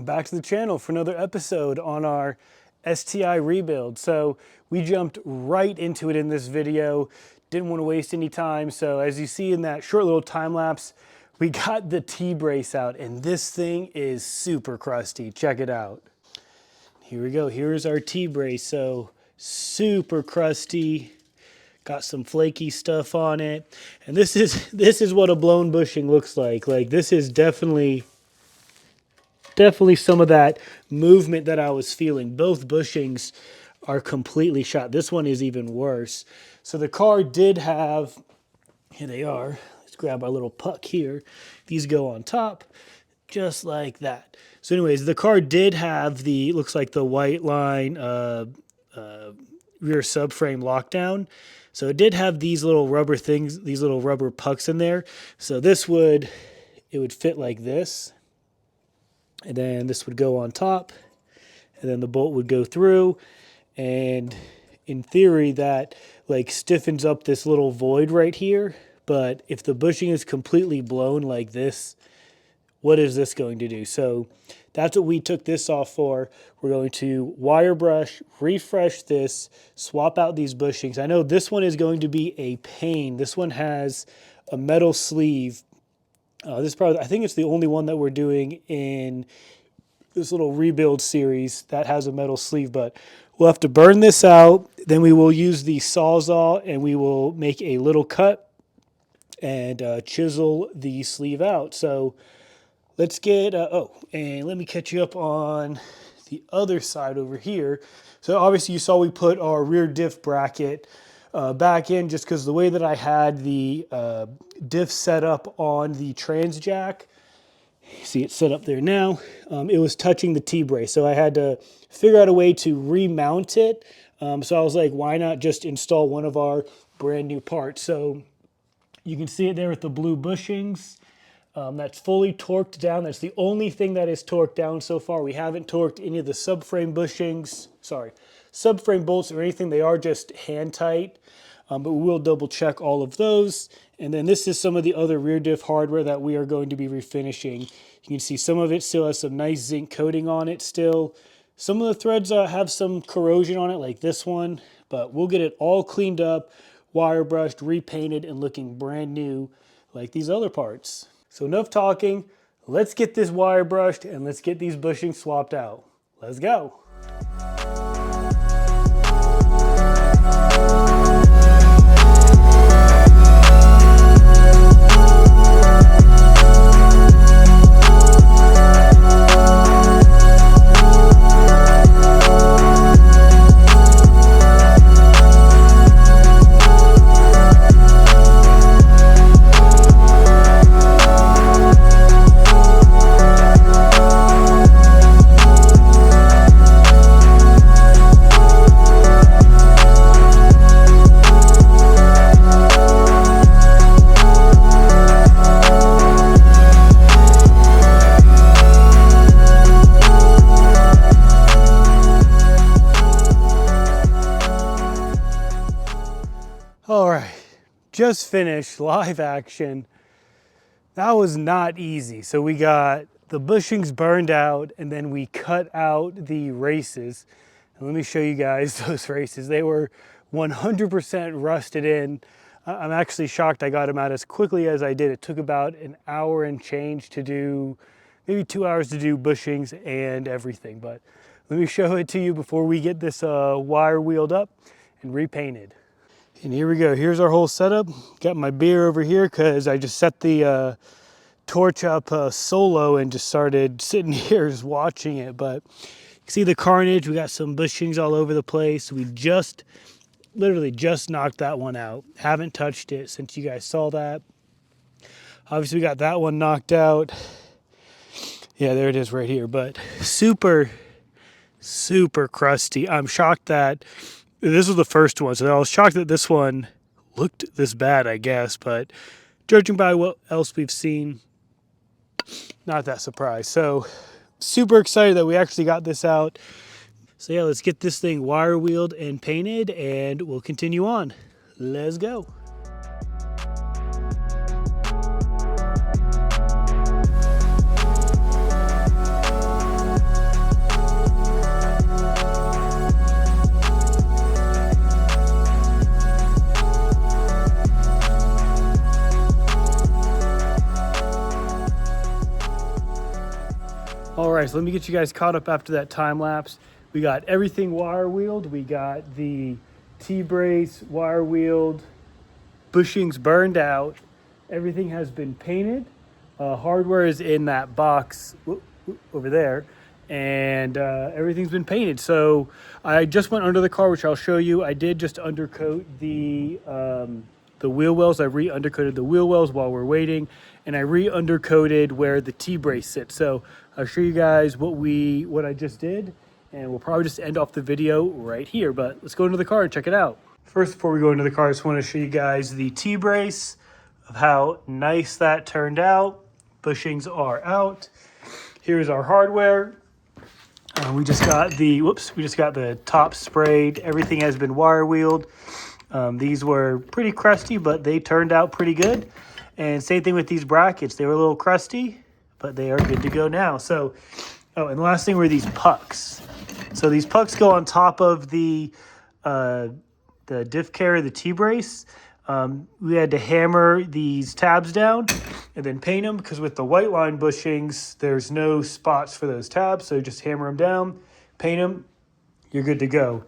Back to the channel for another episode on our STI rebuild. So we jumped right into it in this video. Didn't want to waste any time. So as you see in that short little time lapse, we got the T-brace out and this thing is super crusty. Check it out. Here we go. Here's our T-brace. So super crusty. Got some flaky stuff on it. And this is what a blown bushing looks like. Like this is definitely some of that movement that I was feeling. Both bushings are completely shot. This one is even worse. So the car did have, here they are. Let's grab our little puck here. These go on top, just like that. So anyways, the car did have the, looks like the Whiteline rear subframe lockdown. So it did have these little rubber things, these little rubber pucks in there. So it would fit like this. And then this would go on top, and then the bolt would go through, and in theory that like stiffens up this little void right here. But if the bushing is completely blown like this, what is this going to do? So that's what we took this off for. We're going to wire brush, refresh this, swap out these bushings. I know this one is going to be a pain. This one has a metal sleeve. This is probably, I think it's the only one that we're doing in this little rebuild series that has a metal sleeve, but we'll have to burn this out. Then we will use the Sawzall and we will make a little cut and chisel the sleeve out. So let's get, and let me catch you up on the other side over here. So obviously you saw we put our rear diff bracket back in just because the way that I had the diff set up on the trans jack, see it's set up there now, it was touching the T-brace. So I had to figure out a way to remount it. So I was like, why not just install one of our brand new parts? So you can see it there with the blue bushings. That's fully torqued down. That's the only thing that is torqued down so far. We haven't torqued any of the subframe bushings, subframe bolts or anything. They are just hand tight, but we will double check all of those. And then this is some of the other rear diff hardware that we are going to be refinishing. You can see some of it still has some nice zinc coating on it still. Some of the threads have some corrosion on it like this one, but we'll get it all cleaned up, wire brushed, repainted, and looking brand new like these other parts. So enough talking, let's get this wire brushed and let's get these bushings swapped out. Let's go. All right, just finished live action. That was not easy. So we got the bushings burned out and then we cut out the races. And let me show you guys those races. They were 100% rusted in. I'm actually shocked I got them out as quickly as I did. It took about an hour and change to do, maybe 2 hours to do bushings and everything. But let me show it to you before we get this wire wheeled up and repainted. And here we go. Here's our whole setup. Got my beer over here because I just set the torch up solo and just started sitting here just watching it. But you can see the carnage. We got some bushings all over the place. We just literally just knocked that one out. Haven't touched it since you guys saw that. Obviously we got that one knocked out. Yeah, there it is right here. But super crusty. I'm shocked that this was the first one, so I was shocked that this one looked this bad, I guess. But judging by what else we've seen, not that surprised. So super excited that we actually got this out. So yeah, let's get this thing wire wheeled and painted, and we'll continue on. Let's go. All right, so let me get you guys caught up after that time lapse. We got everything wire wheeled. We got the T-brace wire wheeled, bushings burned out. Everything has been painted. Hardware is in that box over there, and everything's been painted. So I just went under the car, which I'll show you. I did just undercoat the wheel wells. I re-undercoated the wheel wells while we're waiting, and I re-undercoated where the T-brace sits. So I'll show you guys what I just did, and we'll probably just end off the video right here. But let's go into the car and check it out. First, before we go into the car, I just want to show you guys the T-brace of how nice that turned out. Bushings are out. Here's our hardware. We just got the top sprayed. Everything has been wire wheeled. These were pretty crusty, but they turned out pretty good. And same thing with these brackets. They were a little crusty, but they are good to go now. So, oh, and the last thing were these pucks. So these pucks go on top of the diff carrier, the T-brace. We had to hammer these tabs down and then paint them, because with the Whiteline bushings, there's no spots for those tabs. So just hammer them down, paint them, you're good to go.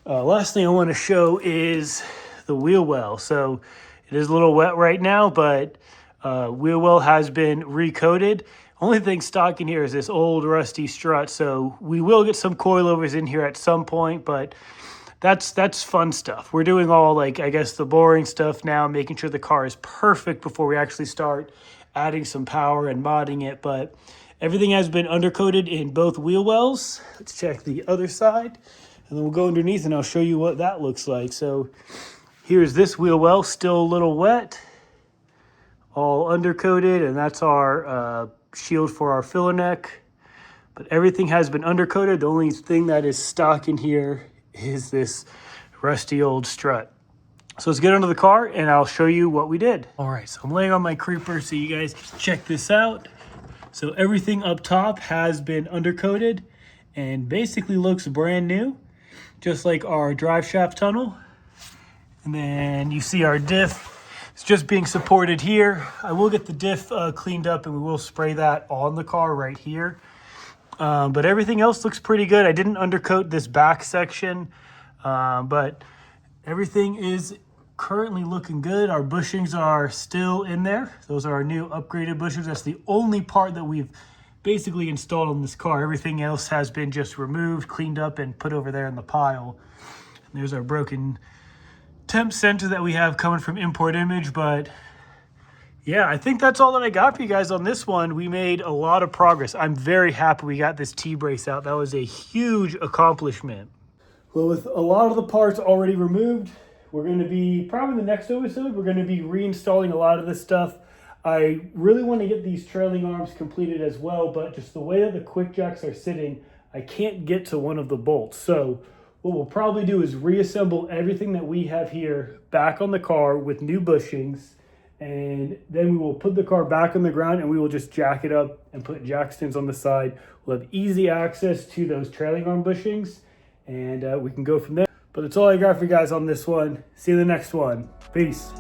Last thing I want to show is the wheel well. So it is a little wet right now, but wheel well has been recoated. Only thing stock in here is this old rusty strut. So we will get some coilovers in here at some point, but that's fun stuff. We're doing all, like, I guess, the boring stuff now, making sure the car is perfect before we actually start adding some power and modding it. But everything has been undercoated in both wheel wells. Let's check the other side, and then we'll go underneath and I'll show you what that looks like. So here's this wheel well, still a little wet, all undercoated, and that's our shield for our filler neck. But everything has been undercoated. The only thing that is stock in here is this rusty old strut. So let's get under the car and I'll show you what we did. All right, so I'm laying on my creeper so you guys can check this out. So everything up top has been undercoated and basically looks brand new, just like our drive shaft tunnel. And then you see our diff. It's just being supported here. I will get the diff cleaned up, and we will spray that on the car right here. But everything else looks pretty good. I didn't undercoat this back section, but everything is currently looking good. Our bushings are still in there. Those are our new upgraded bushings. That's the only part that we've basically installed on this car. Everything else has been just removed, cleaned up, and put over there in the pile. And there's our broken temp sensor that we have coming from Import Image. But yeah, I think that's all that I got for you guys on this one. We made a lot of progress. I'm very happy we got this T-brace out. That was a huge accomplishment. Well, with a lot of the parts already removed, we're going to be, probably the next episode, we're going to be reinstalling a lot of this stuff. I really want to get these trailing arms completed as well, but just the way that the quick jacks are sitting, I can't get to one of the bolts. So what we'll probably do is reassemble everything that we have here back on the car with new bushings, and then we will put the car back on the ground and we will just jack it up and put jack stands on the side. We'll have easy access to those trailing arm bushings, and we can go from there. But that's all I got for you guys on this one. See you in the next one. Peace.